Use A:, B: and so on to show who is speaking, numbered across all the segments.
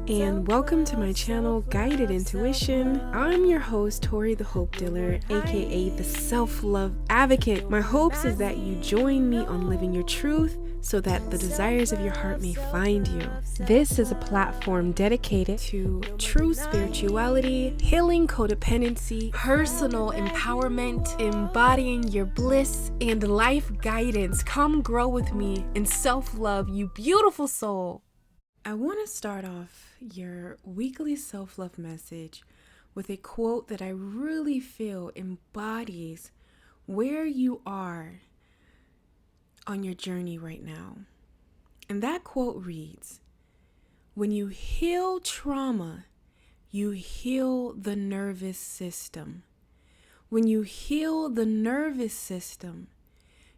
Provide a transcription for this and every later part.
A: And welcome to my channel, Guided Intuition. I'm your host, Tori the Hope Dealer, aka the Self-Love Advocate. My hopes is that you join me on living your truth so that the desires of your heart may find you. This is a platform dedicated to true spirituality, healing codependency, personal empowerment, embodying your bliss, and life guidance. Come grow with me in self-love, you beautiful soul. I want to start off your weekly self-love message with a quote that I really feel embodies where you are on your journey right now. And that quote reads, "When you heal trauma, you heal the nervous system. When you heal the nervous system,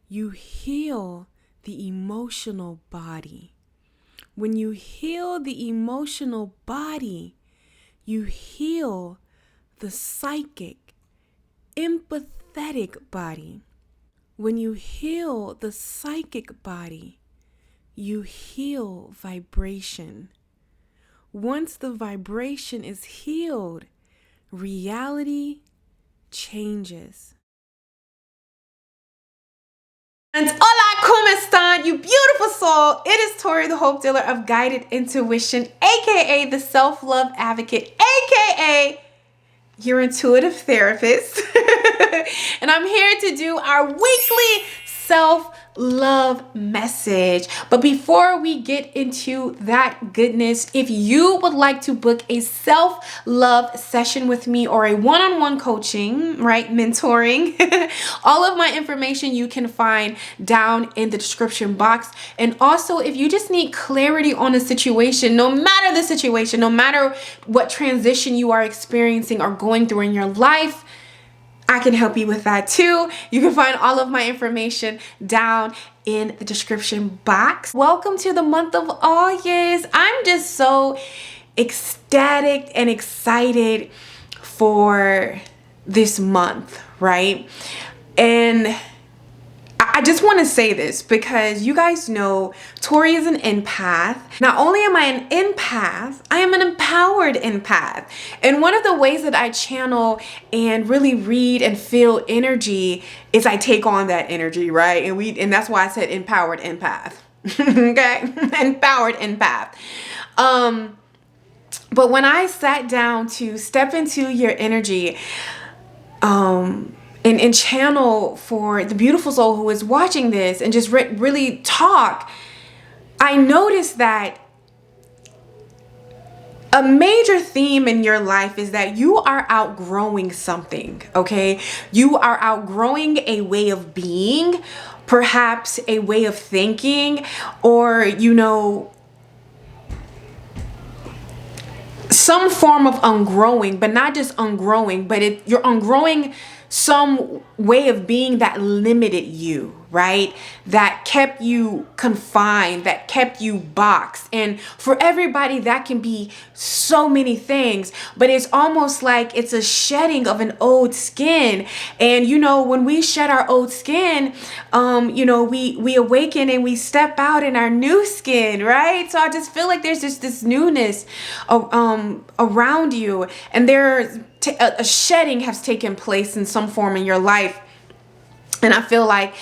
A: you heal the emotional body. When you heal the emotional body, you heal the psychic, empathetic body. When you heal the psychic body, you heal vibration. Once the vibration is healed, reality changes." And hola, ¿cómo están, you beautiful soul? It is Tori, the Hope Dealer of Guided Intuition, aka the Self-Love Advocate, aka your intuitive therapist. And I'm here to do our weekly self-love message. But before we get into that goodness, if you would like to book a self-love session with me or a one-on-one coaching, right, mentoring, all of my information you can find down in the description box. And also, if you just need clarity on a situation, no matter the situation, no matter what transition you are experiencing or going through in your life, I can help you with that too. You can find all of my information down in the description box. Welcome to the month of August. I'm just so ecstatic and excited for this month, right? And I just want to say this because you guys know Tori is an empath. Not only am I an empath, I am an empowered empath. And one of the ways that I channel and really read and feel energy is I take on that energy, right? And that's why I said empowered empath. Okay? Empowered empath. But when I sat down to step into your energy, and channel for the beautiful soul who is watching this and just really talk, I noticed that a major theme in your life is that you are outgrowing something, okay? You are outgrowing a way of being, perhaps a way of thinking, or, some form of ungrowing, but not just ungrowing, but you're ungrowing some way of being that limited you, right? That kept you confined, that kept you boxed. And for everybody, that can be so many things, but it's almost like it's a shedding of an old skin. And when we shed our old skin, we awaken and we step out in our new skin, right? So I just feel like there's just this newness around you, and there's a shedding has taken place in some form in your life. And I feel like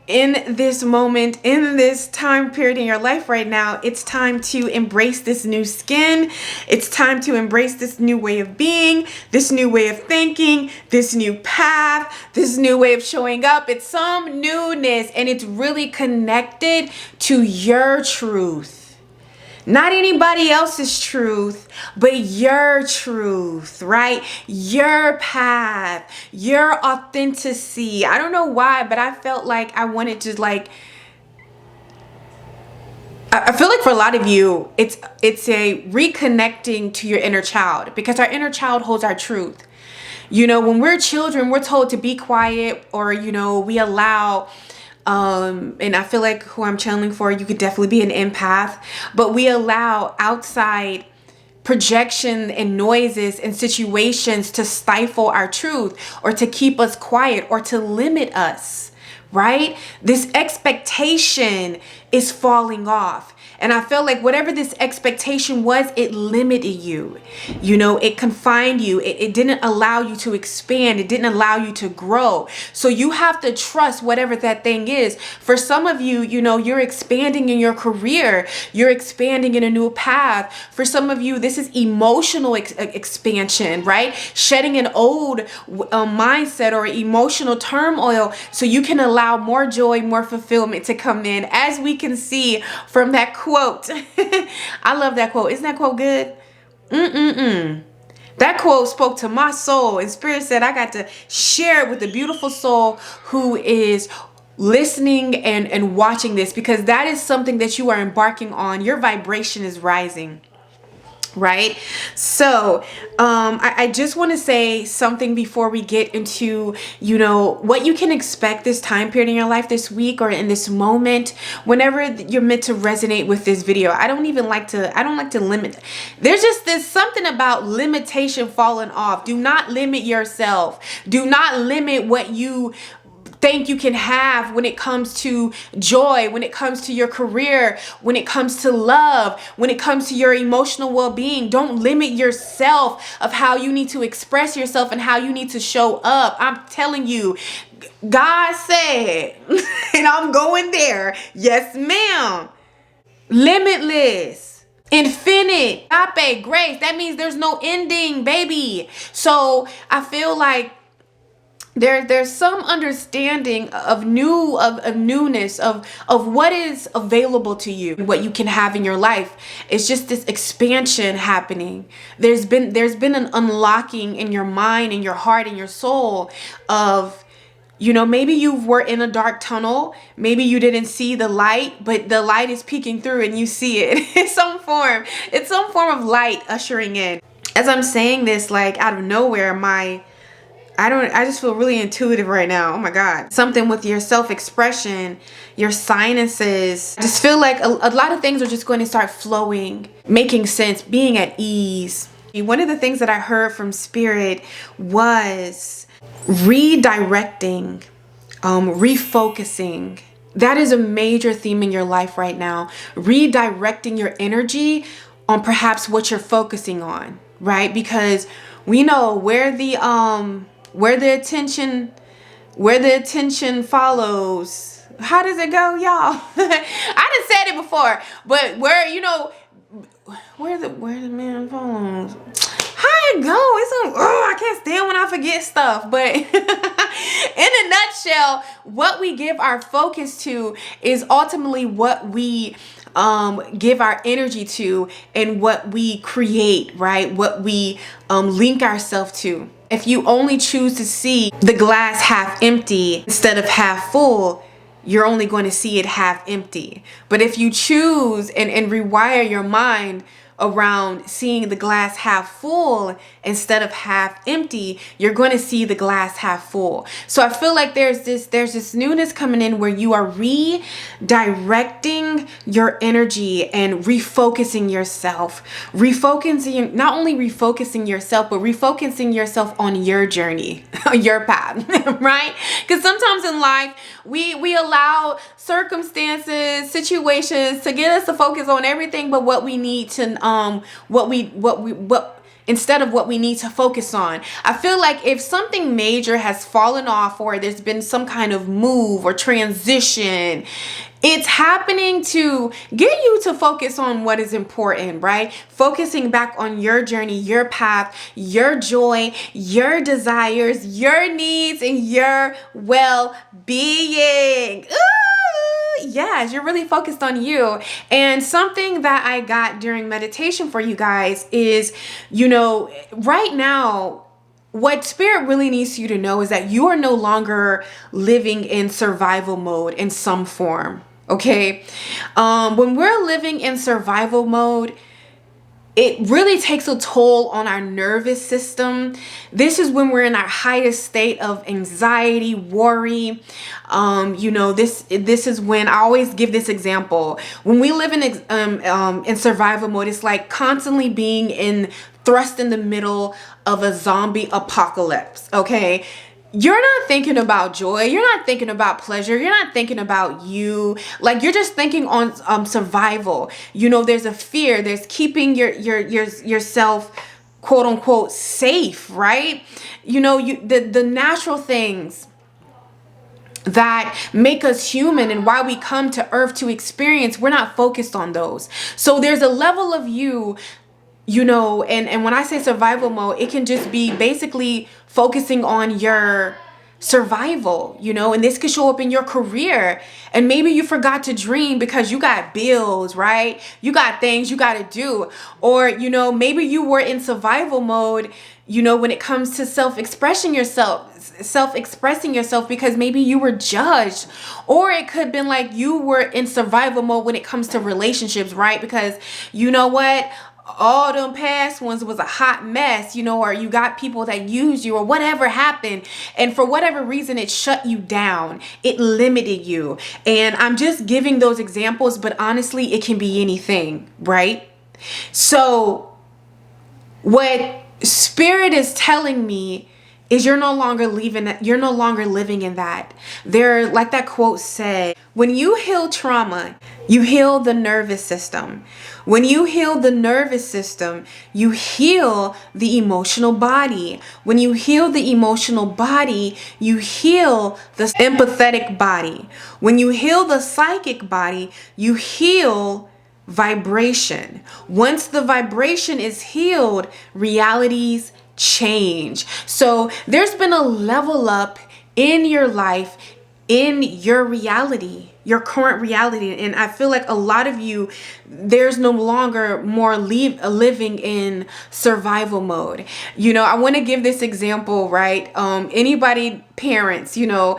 A: in this moment, in this time period in your life right now, it's time to embrace this new skin. It's time to embrace this new way of being, this new way of thinking, this new path, this new way of showing up. It's some newness, and it's really connected to your truth. Not anybody else's truth, but your truth, right? Your path, your authenticity. I don't know why, but I felt like I wanted to I feel like for a lot of you, it's a reconnecting to your inner child, because our inner child holds our truth. When we're children, we're told to be quiet, or, we allow and I feel like who I'm channeling for, you could definitely be an empath, but we allow outside projection and noises and situations to stifle our truth, or to keep us quiet, or to limit us, right? This expectation is falling off. And I felt like whatever this expectation was, it limited you. You know, it confined you. It didn't allow you to expand. It didn't allow you to grow. So you have to trust whatever that thing is. For some of you, you know, you're expanding in your career. You're expanding in a new path. For some of you, this is emotional expansion, right? Shedding an old mindset or emotional turmoil so you can allow more joy, more fulfillment to come in, as we can see from that quote. I love that quote. Isn't that quote good? That quote spoke to my soul, and Spirit said I got to share it with the beautiful soul who is listening and watching this, because that is something that you are embarking on. Your vibration is rising. Right? So I just want to say something before we get into, you know, what you can expect this time period in your life, this week, or in this moment, whenever you're meant to resonate with this video. I don't like to limit. There's just this something about limitation falling off. Do not limit yourself. Do not limit what you think you can have when it comes to joy, when it comes to your career, when it comes to love, when it comes to your emotional well-being. Don't limit yourself of how you need to express yourself and how you need to show up. I'm telling you, God said, and I'm going there. Yes, ma'am. Limitless. Infinite. Agape, grace. That means there's no ending, baby. So I feel like there's some understanding of newness of what is available to you, what you can have in your life. It's just this expansion happening. There's been an unlocking in your mind, in your heart, in your soul of, you know, maybe you were in a dark tunnel. Maybe you didn't see the light, but the light is peeking through and you see it. It's some form of light ushering in. As I'm saying this, like out of nowhere, I just feel really intuitive right now. Oh my God. Something with your self-expression, your sinuses. I just feel like a lot of things are just going to start flowing, making sense, being at ease. One of the things that I heard from Spirit was redirecting, refocusing. That is a major theme in your life right now. Redirecting your energy on perhaps what you're focusing on, right? Because we know where the attention follows. How does it go, y'all? I done said it before, but where the man follows. How it go? I can't stand when I forget stuff. But in a nutshell, what we give our focus to is ultimately what we give our energy to, and what we create, right? What we link ourselves to. If you only choose to see the glass half empty instead of half full, you're only going to see it half empty. But if you choose and rewire your mind around seeing the glass half full instead of half empty, you're going to see the glass half full. So I feel like there's this newness coming in where you are redirecting your energy and refocusing yourself. Not only refocusing yourself, but refocusing yourself on your journey, your path, right? Because sometimes in life, we allow circumstances, situations to get us to focus on everything but what we need to instead of what we need to focus on. I feel like if something major has fallen off, or there's been some kind of move or transition, it's happening to get you to focus on what is important, right? Focusing back on your journey, your path, your joy, your desires, your needs, and your well-being. Ooh! Yes, you're really focused on you. And something that I got during meditation for you guys is, right now, what Spirit really needs you to know is that you are no longer living in survival mode in some form. Okay. When we're living in survival mode, it really takes a toll on our nervous system. This is when we're in our highest state of anxiety, worry. This is when I always give this example. When we live in survival mode, it's like constantly being thrust in the middle of a zombie apocalypse. Okay. you're not thinking about joy. You're not thinking about pleasure. You're not thinking about you. Like, you're just thinking on survival. You know, there's a fear. There's keeping yourself, quote unquote, safe, right? You know, the natural things that make us human and why we come to earth to experience, we're not focused on those. So there's a level of you know, and when I say survival mode, it can just be basically focusing on your survival, you know, and this could show up in your career. And maybe you forgot to dream because you got bills, right? You got things you got to do. Or, you know, maybe you were in survival mode, you know, when it comes to self-expressing yourself because maybe you were judged. Or it could have been like you were in survival mode when it comes to relationships, right? Because you know what? All them past ones was a hot mess, you know, or you got people that used you or whatever happened. And for whatever reason, it shut you down. It limited you. And I'm just giving those examples, but honestly, it can be anything, right? So what Spirit is telling me is you're no longer living in that. There, like that quote said, when you heal trauma, you heal the nervous system. When you heal the nervous system, you heal the emotional body. When you heal the emotional body, you heal the empathetic body. When you heal the psychic body, you heal vibration. Once the vibration is healed, realities change. So there's been a level up in your life, in your reality, your current reality. And I feel like a lot of you, there's no longer more living in survival mode. You know, I want to give this example, right? Anybody, parents, you know,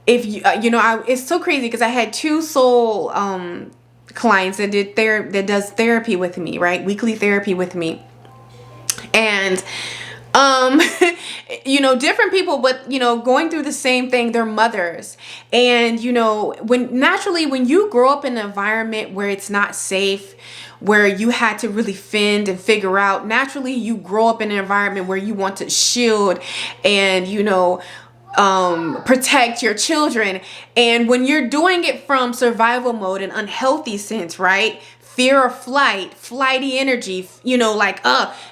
A: if you, it's so crazy because I had two soul clients that does therapy with me, right? Weekly therapy with me. And you know, different people, but you know, going through the same thing, they're mothers. And you know, when you grow up in an environment where it's not safe, where you had to really fend and figure out, naturally you grow up in an environment where you want to shield and, you know, protect your children. And when you're doing it from survival mode, an unhealthy sense, right? Fear or flighty energy, you know, like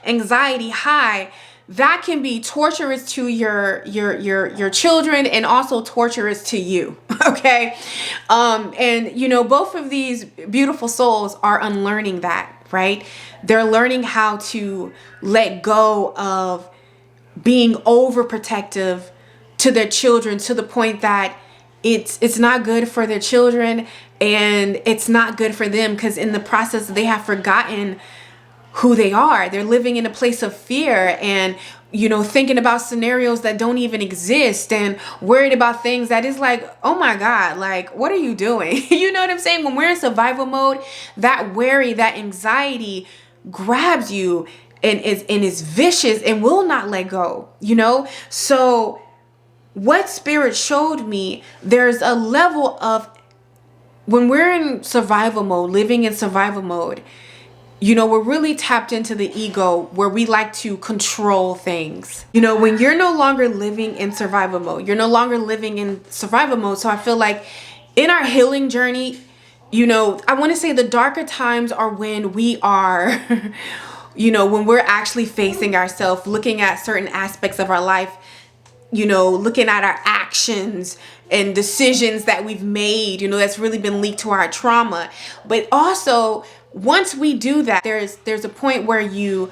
A: anxiety high, that can be torturous to your children and also torturous to you. Okay. And you know, both of these beautiful souls are unlearning that, right? They're learning how to let go of being overprotective to their children, to the point that it's not good for their children and it's not good for them, because in the process they have forgotten who they are. They're living in a place of fear and, you know, thinking about scenarios that don't even exist and worried about things that is like, oh my God, like, what are you doing? You know what I'm saying? When we're in survival mode, that worry, that anxiety grabs you and is vicious and will not let go, you know? So what Spirit showed me, there's a level of, when we're in survival mode, living in survival mode, you know, we're really tapped into the ego where we like to control things. You know, when you're no longer living in survival mode, you're no longer living in survival mode. So I feel like in our healing journey, you know, I want to say the darker times are when we are, you know, when we're actually facing ourselves, looking at certain aspects of our life, you know, looking at our actions and decisions that we've made, you know, that's really been linked to our trauma. But also, once we do that, there's a point where you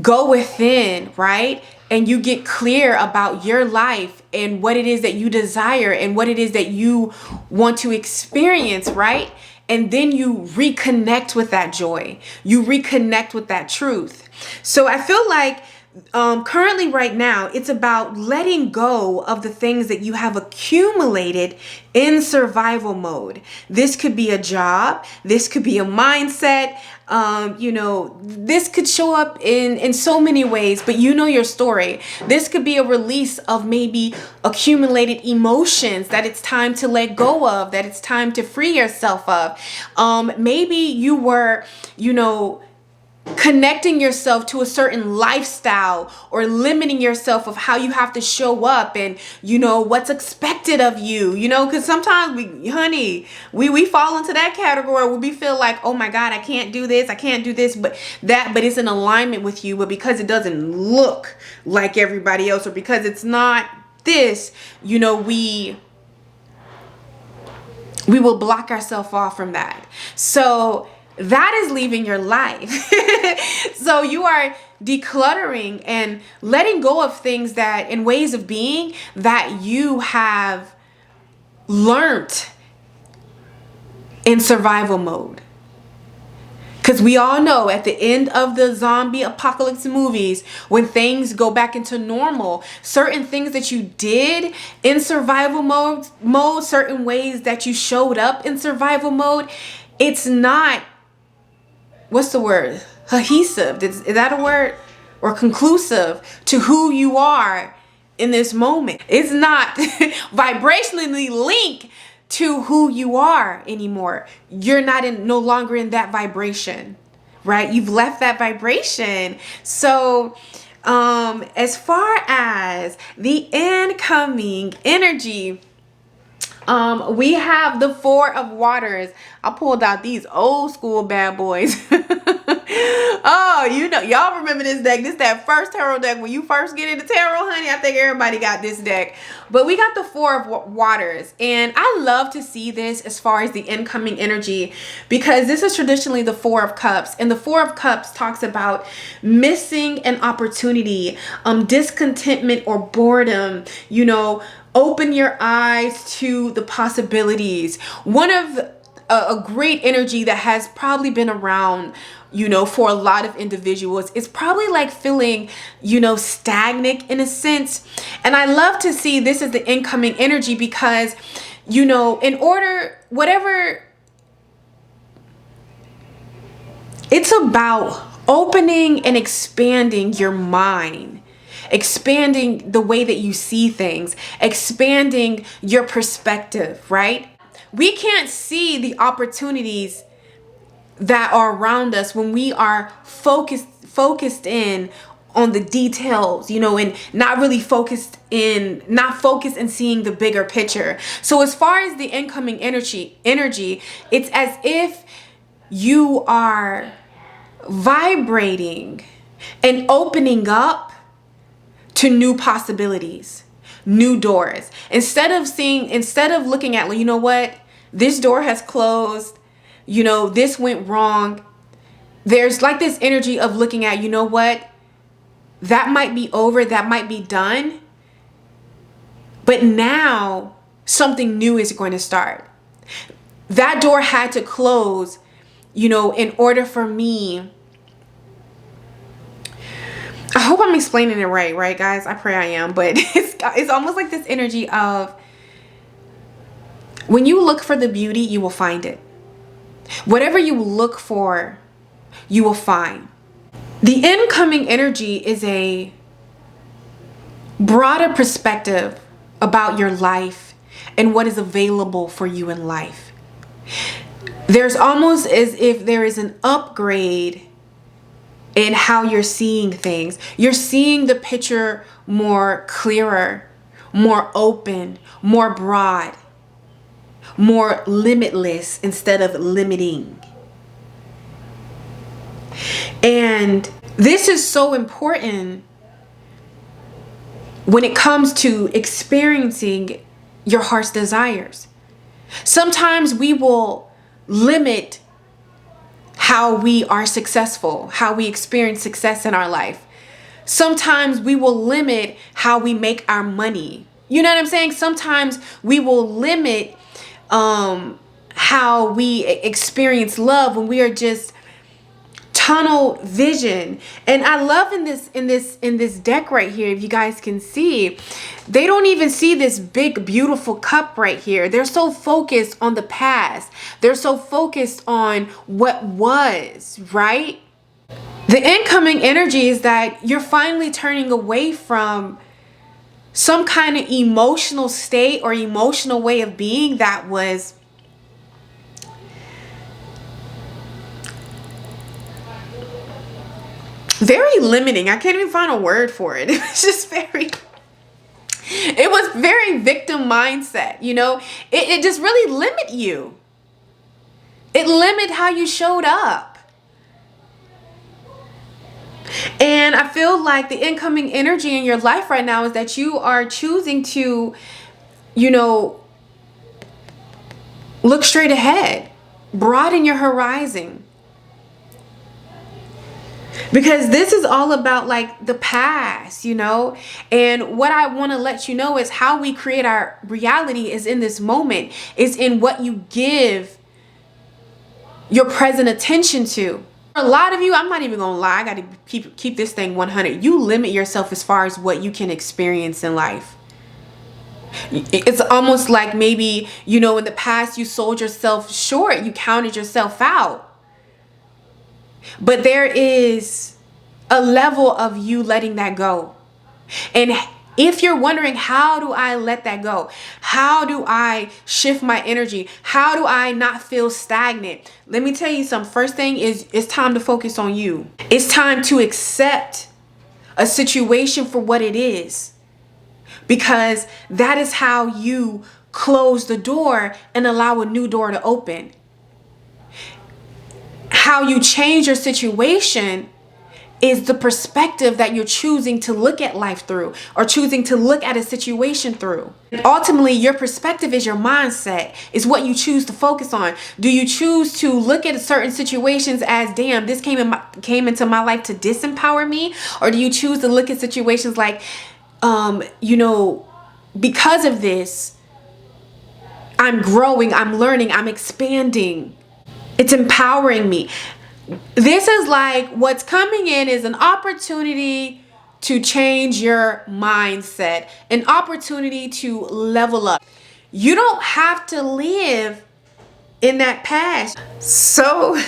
A: go within, right? And you get clear about your life and what it is that you desire and what it is that you want to experience, right? And then you reconnect with that joy. You reconnect with that truth. So I feel like currently right now, it's about letting go of the things that you have accumulated in survival mode. This could be a job. This could be a mindset. You know, this could show up in so many ways, but you know your story. This could be a release of maybe accumulated emotions that it's time to let go of, that it's time to free yourself of. Maybe you were, you know, connecting yourself to a certain lifestyle or limiting yourself of how you have to show up and, you know, what's expected of you, you know, because sometimes we fall into that category where we feel like, oh my God, I can't do this, but it's in alignment with you. But because it doesn't look like everybody else, or because it's not this, you know, we will block ourselves off from that. So that is leaving your life. So you are decluttering and letting go of things that, in ways of being, that you have learned in survival mode. Because we all know at the end of the zombie apocalypse movies, when things go back into normal, certain things that you did in survival mode, certain ways that you showed up in survival mode, it's not, what's the word? Cohesive. Is that a word? Or conclusive to who you are in this moment. It's not vibrationally linked to who you are anymore. You're no longer in that vibration, right? You've left that vibration. So as far as the incoming energy, we have the Four of Waters. I pulled out these old school bad boys. Oh, you know, y'all remember this deck. This that first tarot deck. When you first get into tarot, honey, I think everybody got this deck. But we got the Four of Waters. And I love to see this as far as the incoming energy, because this is traditionally the Four of Cups. And the Four of Cups talks about missing an opportunity, discontentment or boredom, you know. Open your eyes to the possibilities. One of a great energy that has probably been around, you know, for a lot of individuals is probably like feeling, you know, stagnant in a sense. And I love to see this as the incoming energy because, you know, it's about opening and expanding your mind. Expanding the way that you see things, expanding your perspective, right? We can't see the opportunities that are around us when we are focused in on the details, you know, and not focused and seeing the bigger picture. So as far as the incoming energy, it's as if you are vibrating and opening up to new possibilities, new doors. Instead of looking at, you know what, this door has closed, you know, this went wrong. There's like this energy of looking at, you know what, that might be over, that might be done. But now something new is going to start. That door had to close, you know, in order for me. I hope I'm explaining it right, guys? I pray I am. But it's almost like this energy of when you look for the beauty, you will find it. Whatever you look for, you will find. The incoming energy is a broader perspective about your life and what is available for you in life. There's almost as if there is an upgrade in how you're seeing things. You're seeing the picture more clearer, more open, more broad, more limitless instead of limiting. And this is so important when it comes to experiencing your heart's desires. Sometimes we will limit how we are successful, how we experience success in our life. Sometimes we will limit how we make our money. You know what I'm saying? Sometimes we will limit how we experience love when we are just tunnel vision. And I love in this deck right here, if you guys can see, they don't even see this big beautiful cup right here. They're so focused on the past. They're so focused on what was, right? The incoming energy is that you're finally turning away from some kind of emotional state or emotional way of being that was very limiting. I can't even find a word for it. It was just it was very victim mindset, you know. It just really limit you. It limit how you showed up. And I feel like the incoming energy in your life right now is that you are choosing to, you know, look straight ahead, broaden your horizon. Because this is all about like the past, you know. And what I want to let you know is how we create our reality is in this moment, is in what you give your present attention to. A lot of you, I'm not even gonna lie, I gotta keep this thing 100. You limit yourself as far as what you can experience in life. It's almost like maybe, you know, in the past you sold yourself short, you counted yourself out. But there is a level of you letting that go. And if you're wondering, how do I let that go? How do I shift my energy? How do I not feel stagnant? Let me tell you something. First thing is, it's time to focus on you. It's time to accept a situation for what it is. Because that is how you close the door and allow a new door to open. How you change your situation is the perspective that you're choosing to look at life through, or choosing to look at a situation through. And ultimately, your perspective is your mindset, is what you choose to focus on. Do you choose to look at certain situations as, damn, this came into my life to disempower me? Or do you choose to look at situations like, you know, because of this, I'm growing, I'm learning, I'm expanding. It's empowering me. This is like what's coming in is an opportunity to change your mindset, an opportunity to level up. You don't have to live in that past. So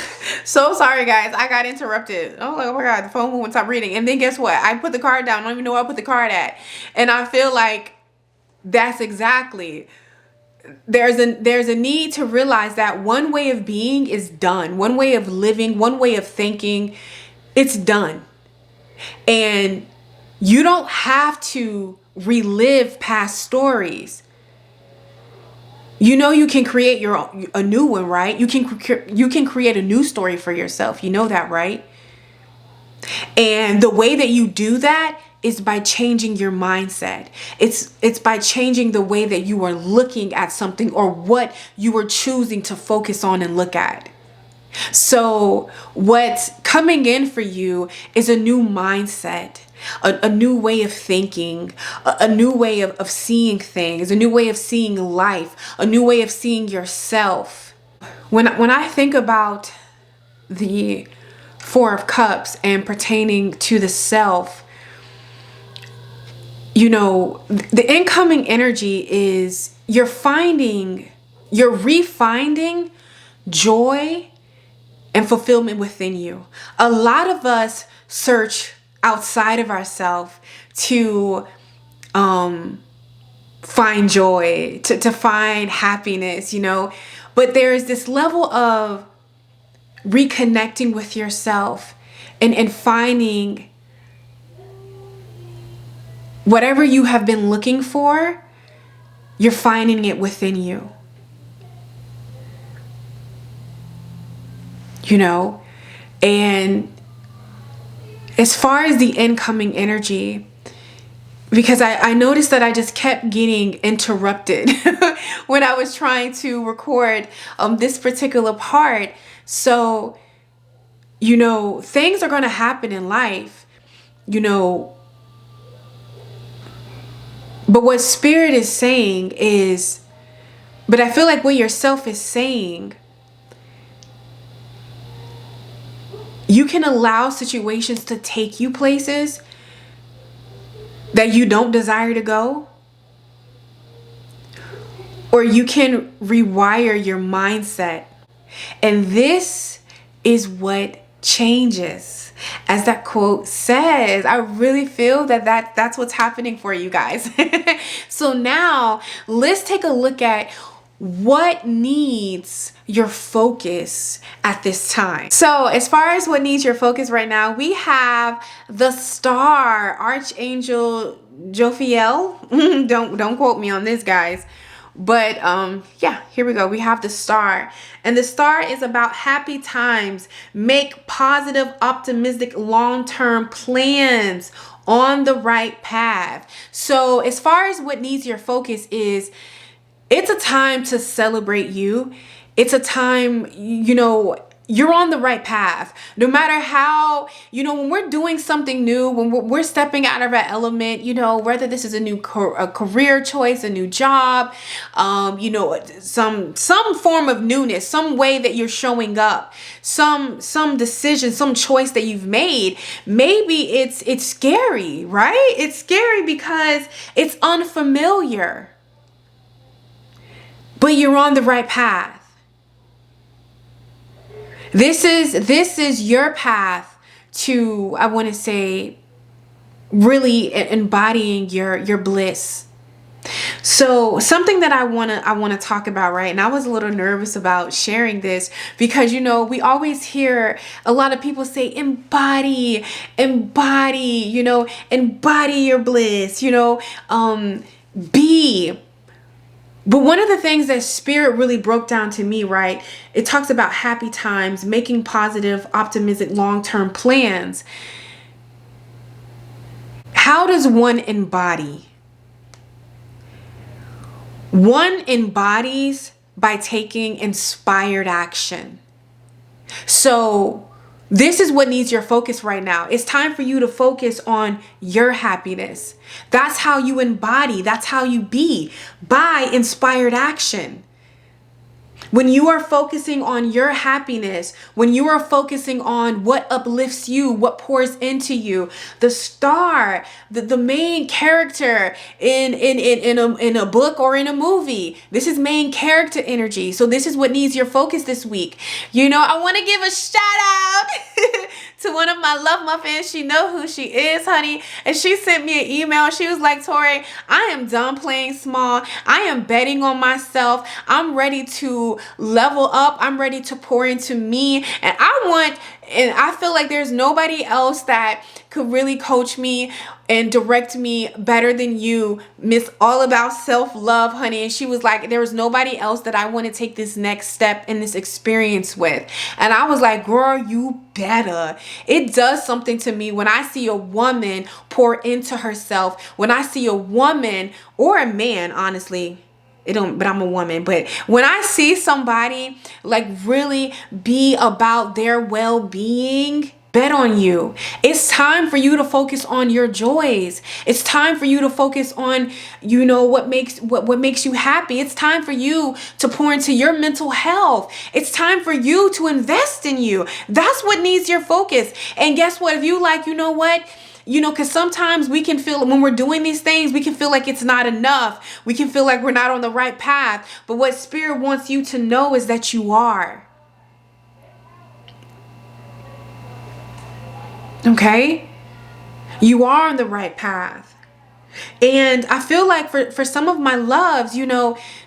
A: sorry guys, I got interrupted. Oh my God, the phone won't stop reading. And then guess what? I put the card down. I don't even know where I put the card at. And I feel like that's exactly. There's a need to realize that one way of being is done. One way of living, one way of thinking, it's done. And you don't have to relive past stories. You know, you can create a new one, right? You can create a new story for yourself. You know that, right? And the way that you do that is by changing your mindset. It's by changing the way that you are looking at something, or what you are choosing to focus on and look at. So what's coming in for you is a new mindset, a new way of thinking, a new way of seeing things, a new way of seeing life, a new way of seeing yourself. When I think about the Four of Cups and pertaining to the self, you know, the incoming energy is you're refinding joy and fulfillment within you. A lot of us search outside of ourselves to find joy, to find happiness, you know, but there is this level of reconnecting with yourself and finding whatever you have been looking for, you're finding it within you. You know, and as far as the incoming energy, because I noticed that I just kept getting interrupted when I was trying to record this particular part. So, you know, things are going to happen in life, you know. But what Spirit is saying is, but I feel like what yourself is saying, you can allow situations to take you places that you don't desire to go. Or you can rewire your mindset. And this is what changes. As that quote says, I really feel that's what's happening for you guys. So now let's take a look at what needs your focus at this time? So as far as what needs your focus right now, we have the star, Archangel Jophiel. Don't quote me on this, guys. But yeah, here we go. We have the star, and the star is about happy times. Make positive, optimistic, long-term plans on the right path. So as far as what needs your focus is, it's a time to celebrate you. It's a time, you're on the right path. No matter how, when we're doing something new, when we're stepping out of our element, whether this is a career choice, a new job, some form of newness, some way that you're showing up, some decision, some choice that you've made. Maybe it's scary, right? It's scary because it's unfamiliar. But you're on the right path. This is your path to, I want to say, really embodying your bliss. So something that I want to talk about, right? And I was a little nervous about sharing this because, we always hear a lot of people say, embody, embody your bliss, be. But one of the things that Spirit really broke down to me, right? It talks about happy times, making positive, optimistic, long-term plans. How does one embody? One embodies by taking inspired action. So this is what needs your focus right now. It's time for you to focus on your happiness. That's how you embody. That's how you be, by inspired action. When you are focusing on your happiness, when you are focusing on what uplifts you, what pours into you, the star, the main character in a book or in a movie, this is main character energy. So this is what needs your focus this week. I want to give a shout out to one of my love muffins. She know who she is, honey. And she sent me an email. She was like, Tori, I am done playing small. I am betting on myself. I'm ready to level up. I'm ready to pour into me. And I feel like there's nobody else that could really coach me and direct me better than you, Miss All About Self-Love, honey. And she was like, there was nobody else that I want to take this next step in this experience with. And I was like, girl, you better. It does something to me when I see a woman pour into herself, when I see a woman or a man, honestly. But I'm a woman. But when I see somebody like really be about their well-being, bet on you. It's time for you to focus on your joys. It's time for you to focus on, what makes you happy. It's time for you to pour into your mental health. It's time for you to invest in you. That's what needs your focus. And guess what? If you because sometimes we can feel, when we're doing these things, we can feel like it's not enough. We can feel like we're not on the right path. But what Spirit wants you to know is that you are. Okay? You are on the right path. And I feel like for some of my loves,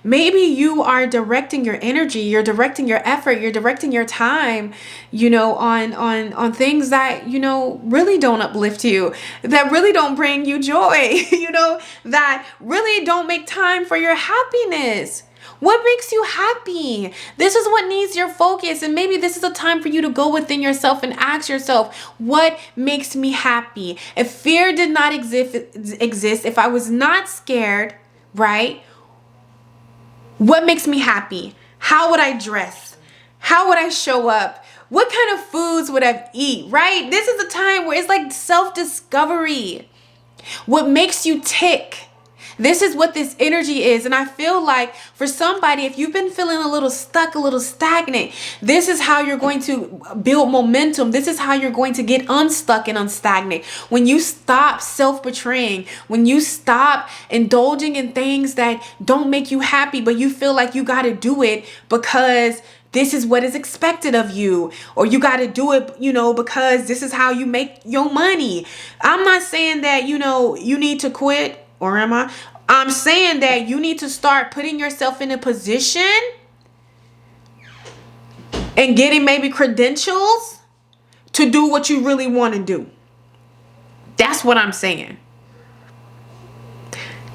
A: maybe you are directing your energy, you're directing your effort, you're directing your time, on things that, really don't uplift you, that really don't bring you joy, that really don't make time for your happiness. What makes you happy? This is what needs your focus. And maybe this is a time for you to go within yourself and ask yourself, what makes me happy? If fear did not exist, if I was not scared, right? What makes me happy? How would I dress? How would I show up? What kind of foods would I eat, right? This is a time where it's like self-discovery. What makes you tick? This is what this energy is. And I feel like for somebody, if you've been feeling a little stuck, a little stagnant, this is how you're going to build momentum. This is how you're going to get unstuck and unstagnant. When you stop self-betraying, when you stop indulging in things that don't make you happy, but you feel like you got to do it because this is what is expected of you, or you got to do it, because this is how you make your money. I'm not saying that, you need to quit, or am I? I'm saying that you need to start putting yourself in a position and getting maybe credentials to do what you really want to do. That's what I'm saying.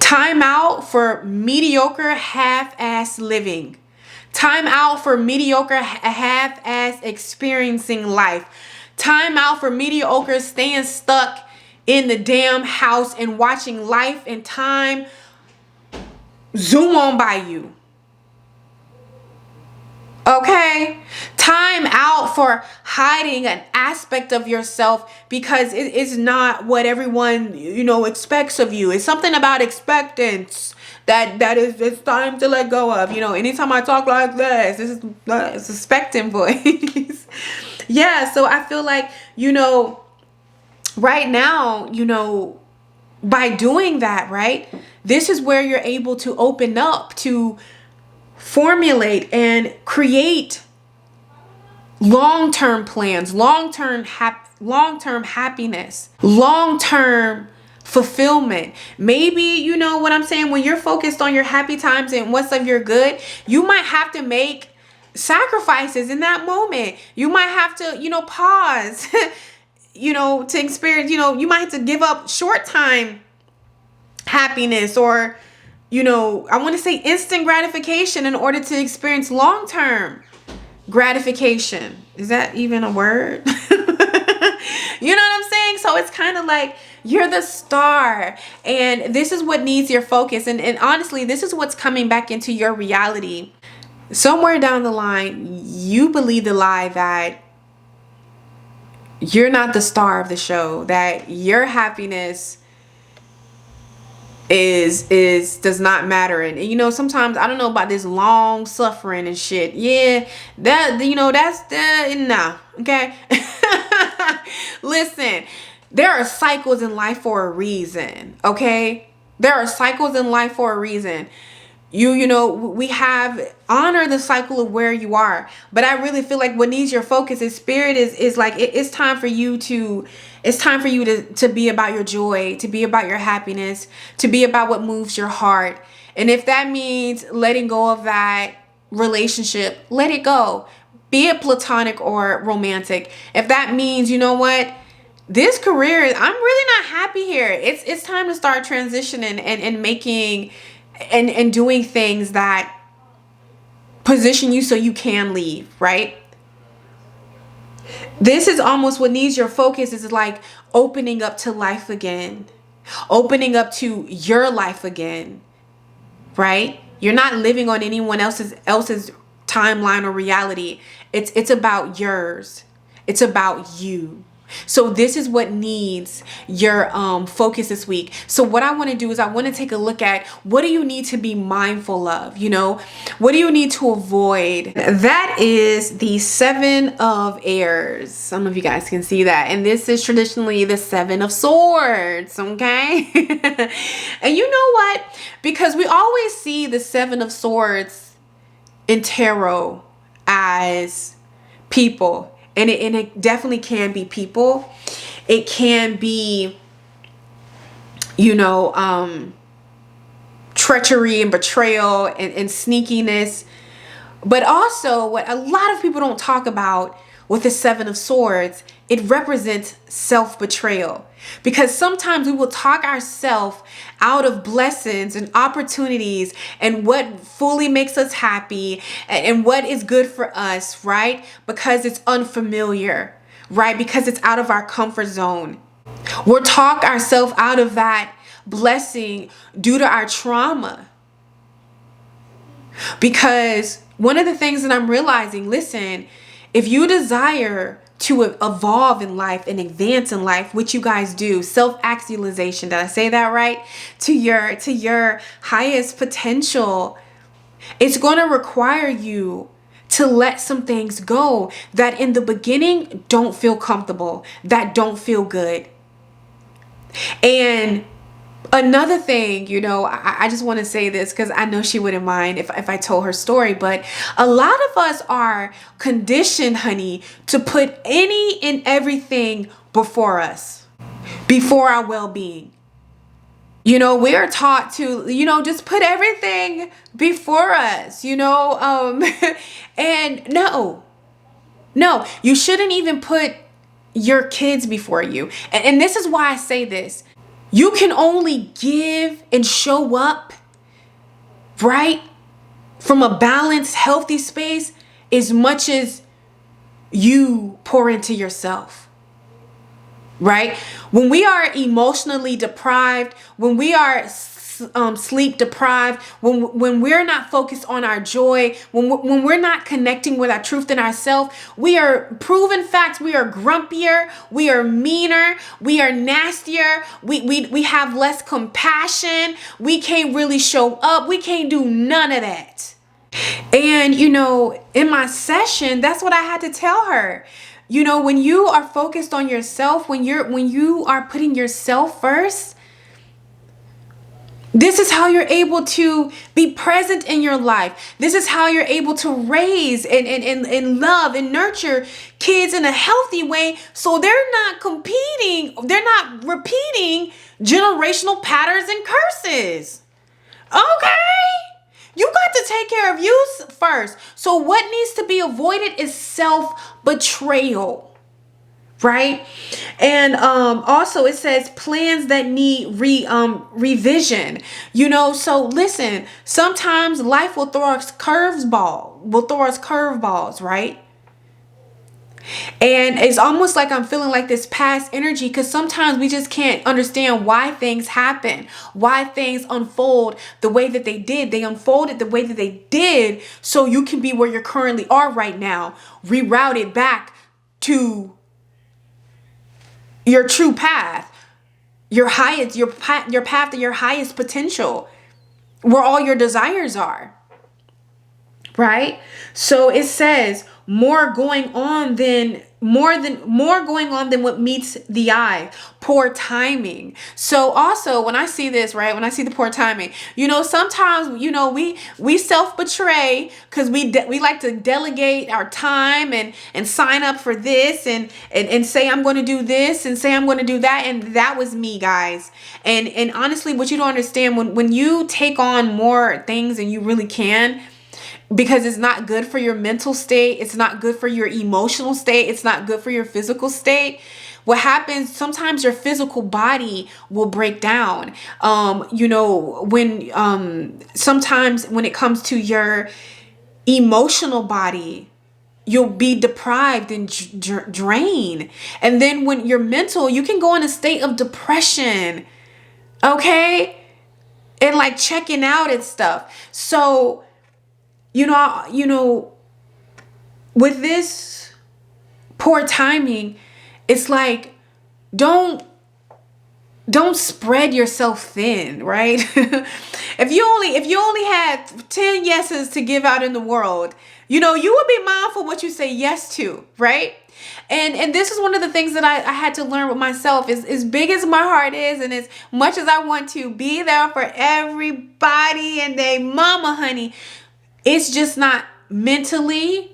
A: Time out for mediocre half-ass living. Time out for mediocre half-ass experiencing life. Time out for mediocre staying stuck in the damn house and watching life and time zoom on by you. Okay? Time out for hiding an aspect of yourself because it is not what everyone, expects of you. It's something about expectance that is, it's time to let go of. Anytime I talk like this is it's expectant voice. Yeah, so I feel like, right now, by doing that, right? This is where you're able to open up to formulate and create long-term plans, long-term happiness, long-term fulfillment. Maybe, you know what I'm saying, when you're focused on your happy times and what's of your good, you might have to make sacrifices in that moment. You might have to, pause, to experience, you might have to give up short time happiness or, I want to say instant gratification in order to experience long-term gratification. Is that even a word? You know what I'm saying? So it's kind of like you're the star and this is what needs your focus. And honestly, this is what's coming back into your reality. Somewhere down the line, you believe the lie that you're not the star of the show, that your happiness does not matter. And sometimes I don't know about this long suffering and shit. Yeah, nah. Okay. Listen, there are cycles in life for a reason. Okay, there are cycles in life for a reason. We have honor the cycle of where you are, but I really feel like what needs your focus is spirit is like it's time for you to be about your joy, to be about your happiness, to be about what moves your heart. And if that means letting go of that relationship, let it go, be it platonic or romantic. If that means, this career, I'm really not happy here. It's time to start transitioning and making and doing things that position you so you can leave, right? This is almost what needs your focus, is like opening up to life again, opening up to your life again, right? You're not living on anyone else's timeline or reality. It's about yours. It's about you. So this is what needs your focus this week. So what I want to do is I want to take a look at, what do you need to be mindful of? What do you need to avoid? That is the 7 of Airs. Some of you guys can see that. And this is traditionally the 7 of Swords. Okay. And you know what? Because we always see the 7 of Swords in tarot as people. And it definitely can be people. It can be, treachery and betrayal and sneakiness. But also, what a lot of people don't talk about with the 7 of Swords, it represents self-betrayal. Because sometimes we will talk ourselves out of blessings and opportunities and what fully makes us happy and what is good for us, right? Because it's unfamiliar, right? Because it's out of our comfort zone. We'll talk ourselves out of that blessing due to our trauma. Because one of the things that I'm realizing, listen, if you desire to evolve in life and advance in life, which you guys do, self-actualization, did I say that right? To your highest potential, it's going to require you to let some things go that in the beginning don't feel comfortable, that don't feel good. And another thing, I just want to say this because I know she wouldn't mind if I told her story, but a lot of us are conditioned, honey, to put any and everything before us, before our well-being. We are taught to, just put everything before us, and no, you shouldn't even put your kids before you. And this is why I say this. You can only give and show up, right, from a balanced, healthy space as much as you pour into yourself, right? When we are emotionally deprived, when we are sleep deprived, when we're not focused on our joy, when we're not connecting with our truth in ourselves, we are proven facts. We are grumpier, we are meaner, we are nastier, we have less compassion, we can't really show up, we can't do none of that. And in my session, that's what I had to tell her. When you are focused on yourself, when you are putting yourself first, this is how you're able to be present in your life. This is how you're able to raise and love and nurture kids in a healthy way, so they're not competing, they're not repeating generational patterns and curses. Okay? You got to take care of you first. So what needs to be avoided is self-betrayal. Right? And also it says plans that need revision. So listen, sometimes life will throw us curveballs, right? And it's almost like I'm feeling like this past energy, because sometimes we just can't understand why things happen, why things unfold the way that they did. They unfolded the way that they did so you can be where you currently are right now, rerouted back to your true path, your path to your highest potential, where all your desires are, right? So it says more going on than what meets the eye. Poor timing. So also when I see this, right, when I see the poor timing, sometimes, we self-betray because we like to delegate our time and sign up for this and say I'm going to do this and say I'm going to do that. And that was me, guys. And honestly, what you don't understand, when you take on more things than you really can, because it's not good for your mental state, it's not good for your emotional state, it's not good for your physical state. What happens, sometimes your physical body will break down. Sometimes when it comes to your emotional body, you'll be deprived and drained. And then when you're mental, you can go in a state of depression, okay? And like checking out and stuff. So with this poor timing, it's like, don't spread yourself thin, right? If you only had 10 yeses to give out in the world, you would be mindful what you say yes to, right? And this is one of the things that I had to learn with myself. Is as big as my heart is, and as much as I want to be there for everybody and they mama, honey, it's just not mentally,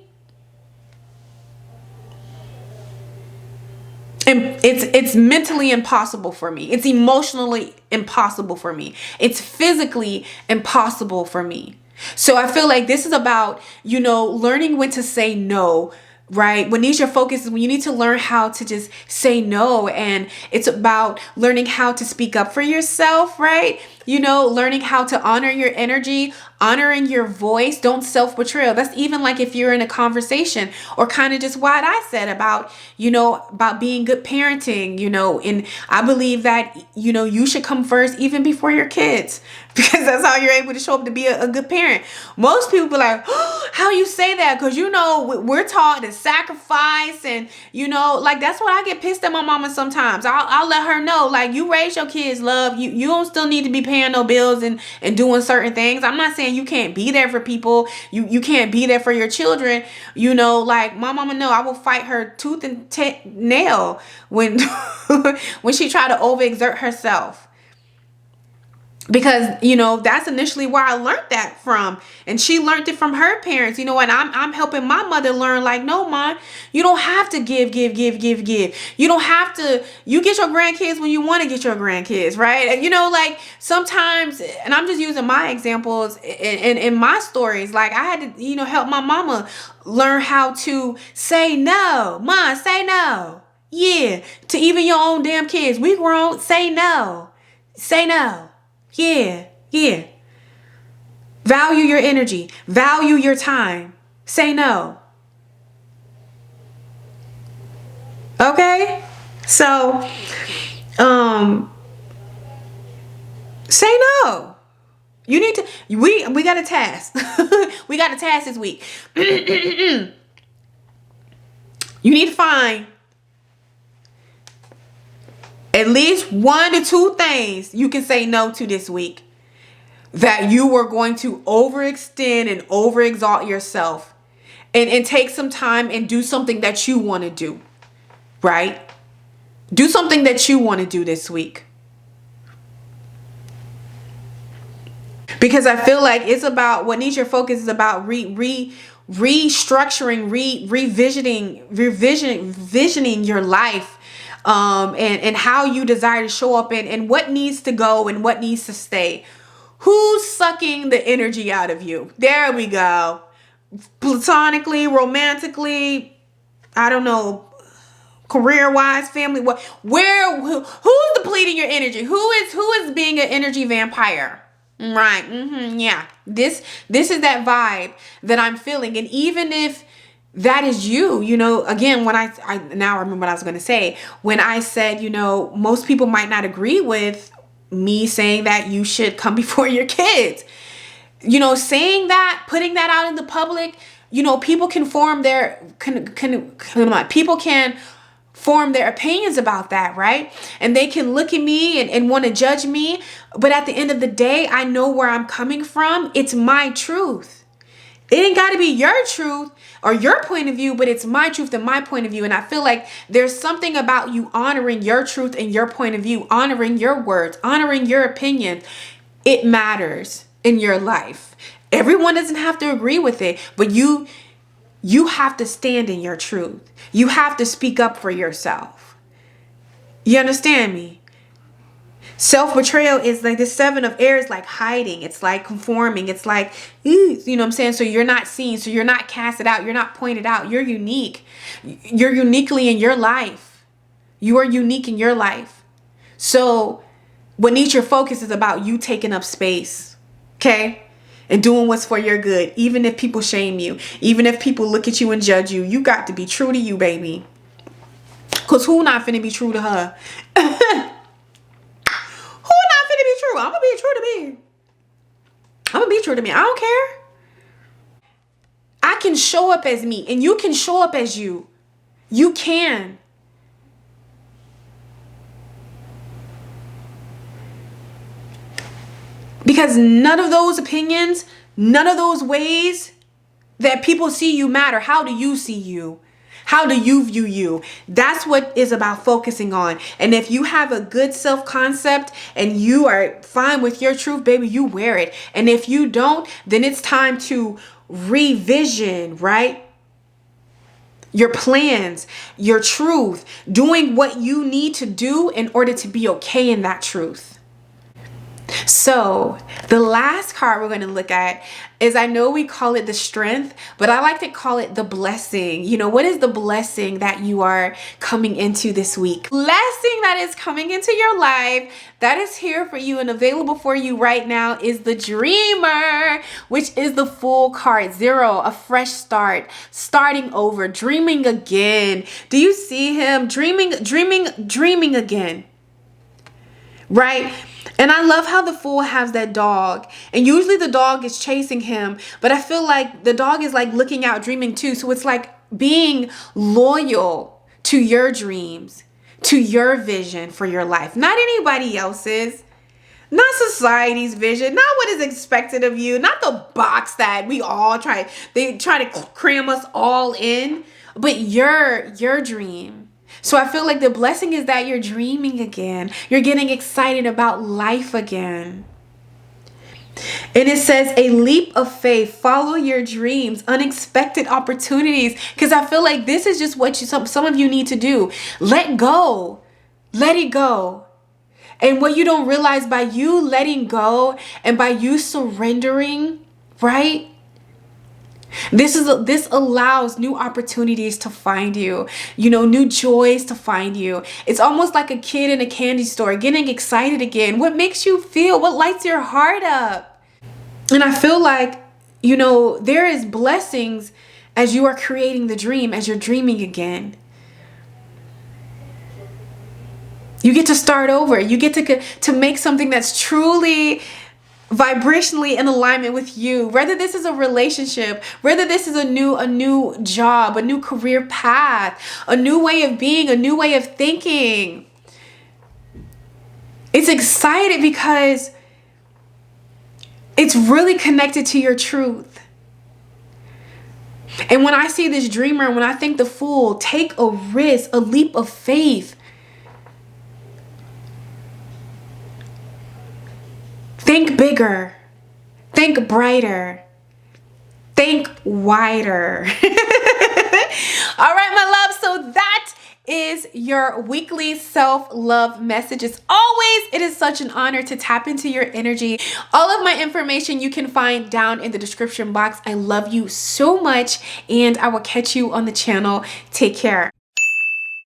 A: and it's mentally impossible for me. It's emotionally impossible for me. It's physically impossible for me. So I feel like this is about, learning when to say no, right? When your focus is when you need to learn how to just say no. And it's about learning how to speak up for yourself, right? Learning how to honor your energy, honoring your voice. Don't self-betrayal. That's even like if you're in a conversation, or kind of just what I said about, about being good parenting, and I believe that, you should come first even before your kids, because that's how you're able to show up to be a good parent. Most people be like, oh, how you say that? Because, we're taught to sacrifice, and, like, that's what I get pissed at my mama sometimes. I'll let her know, like, you raise your kids, love. You don't still need to be paying no bills and doing certain things. I'm not saying you can't be there for people. You can't be there for your children. Like my mama know I will fight her tooth and nail when when she try to overexert herself. Because, you know, that's initially where I learned that from. And she learned it from her parents, you know, and I'm helping my mother learn, like, no, Mom, you don't have to give. You don't have to, you get your grandkids when you want to get your grandkids, right? And, you know, like sometimes, and I'm just using my examples in my stories, like I had to, you know, help my mama learn how to say no. Mom, say no. Yeah. To even your own damn kids. We grown, say no. Say no. Yeah, yeah. Value your energy. Value your time. Say no. Okay? So, say no. You need to, we got a task. We got a task this week. You need to find at least 1 to 2 things you can say no to this week that you were going to overextend and overexalt yourself, and take some time and do something that you want to do, right? Do something that you want to do this week. Because I feel like it's about, what needs your focus is about restructuring, revisioning your life, and how you desire to show up, and what needs to go and what needs to stay. Who's sucking the energy out of you? There we go. Platonically, romantically, I don't know, career-wise, family, who's depleting your energy? Who is being an energy vampire? Right. Yeah. This is that vibe that I'm feeling. And even if that is you, you know, again, when I now remember what I was going to say, when I said, you know, most people might not agree with me saying that you should come before your kids, you know, saying that, putting that out in the public, you know, people can form their, people can form their opinions about that, right? And they can look at me and want to judge me. But at the end of the day, I know where I'm coming from. It's my truth. It ain't got to be your truth or your point of view, but it's my truth and my point of view. And I feel like there's something about you honoring your truth and your point of view, honoring your words, honoring your opinion. It matters in your life. Everyone doesn't have to agree with it, but you have to stand in your truth. You have to speak up for yourself. You understand me? Self-betrayal is like the 7 of air is like hiding. It's like conforming. It's like, you know what I'm saying? So you're not seen. So you're not casted out. You're not pointed out. You're unique. You're uniquely in your life. You are unique in your life. So what needs your focus is about you taking up space. Okay? And doing what's for your good. Even if people shame you. Even if people look at you and judge you. You got to be true to you, baby. Because who not finna be true to her? True. I'm gonna be true to me. I'm gonna be true to me. I don't care. I can show up as me, and you can show up as you. You can. Because none of those opinions, none of those ways that people see you matter. How do you see you? How do you view you? That's what is about focusing on. And if you have a good self-concept and you are fine with your truth, baby, you wear it. And if you don't, then it's time to revision, right? Your plans, your truth, doing what you need to do in order to be okay in that truth. So the last card we're going to look at is, I know we call it the strength, but I like to call it the blessing. You know, what is the blessing that you are coming into this week? Blessing that is coming into your life, that is here for you and available for you right now, is the dreamer, which is the Fool card. 0, a fresh start, starting over, dreaming again. Do you see him dreaming again? Right? And I love how the Fool has that dog. And usually the dog is chasing him. But I feel like the dog is like looking out, dreaming too. So it's like being loyal to your dreams, to your vision for your life. Not anybody else's. Not society's vision. Not what is expected of you. Not the box that we all they try to cram us all in. But your dream. So I feel like the blessing is that you're dreaming again. You're getting excited about life again. And it says a leap of faith, follow your dreams, unexpected opportunities. Because I feel like this is just what some of you need to do. Let go. Let it go. And what you don't realize, by you letting go and by you surrendering, right? This allows new opportunities to find you, new joys to find you. It's almost like a kid in a candy store getting excited again. What makes you feel? What lights your heart up? And I feel like, there is blessings as you are creating the dream, as you're dreaming again. You get to start over. You get to make something that's truly vibrationally in alignment with you. Whether this is a relationship, whether this is a new job, a new career path, a new way of being, a new way of thinking. It's exciting because it's really connected to your truth. And when I see this dreamer, when I think the fool, take a risk, a leap of faith. Think bigger, think brighter, think wider. All right, my love. So that is your weekly self-love message. As always, it is such an honor to tap into your energy. All of my information you can find down in the description box. I love you so much, and I will catch you on the channel. Take care.